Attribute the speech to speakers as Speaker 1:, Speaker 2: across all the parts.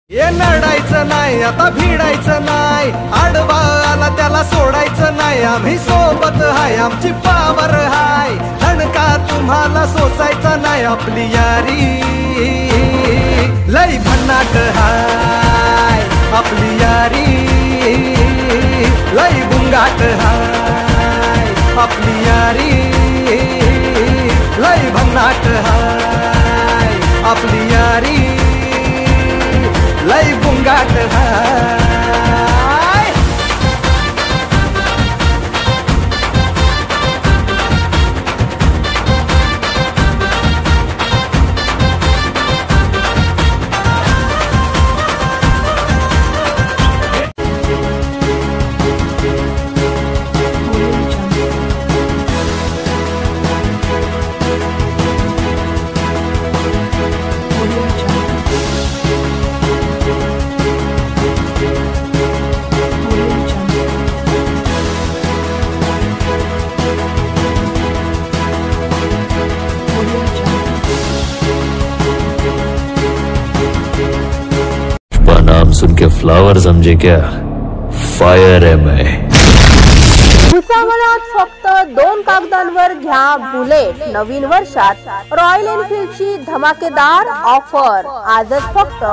Speaker 1: ये नडायचं नाही आता भिडायचं नाही, आडवा आला त्याला सोडायचं नाही, आम्ही सोबत हाय आमची पावर हाय, धणका तुम्हाला सोसायचा नाही, आपली यारी लई भन्नाट हाय, आपली यारी लई गुंगाट हाय, आपली यारी लई भन्नाट हाय, आपली यारी लई गुंगाट हाय।
Speaker 2: नाम सुन के फ्लावर समझे क्या? फायर है मैं।
Speaker 3: भुसावळात फक्त 2 कागदांवर घ्या बुलेट। नवीन वर्षात रॉयल एनफील्डची धमाकेदार ऑफर। आजच फक्त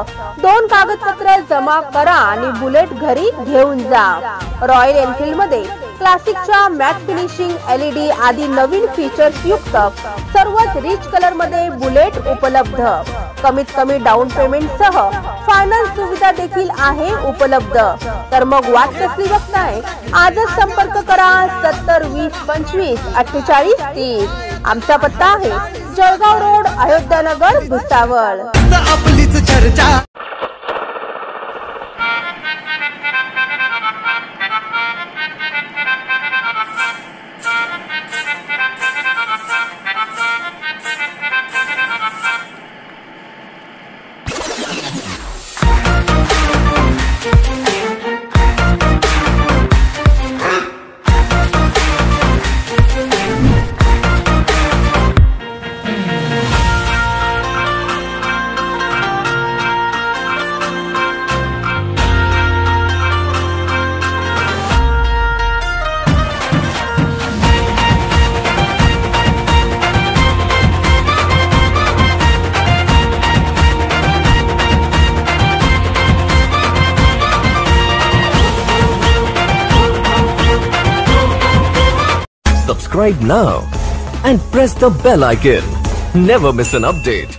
Speaker 3: 2 कागदपत्र जमा करा आणि बुलेट घरी घेऊन जा। रॉयल एनफील्ड मध्ये क्लासिकच्या मॅट फिनिशिंग, LED आदी नवीन फीचर्स युक्त सर्वच रिच कलर मध्ये बुलेट उपलब्ध। कमीत कमी डाऊन पेमेंट सह फायनान्स सुविधा देखील आहे उपलब्ध। तर मग वाट कसली बघताय? आजच संपर्क करा 70 20 25 48 30। आमचा पत्ता आहे जळगाव रोड, अयोध्यानगर, भुसावळ।
Speaker 1: आपलीच चर्चा।
Speaker 4: Subscribe now and press the bell icon. Never miss an update.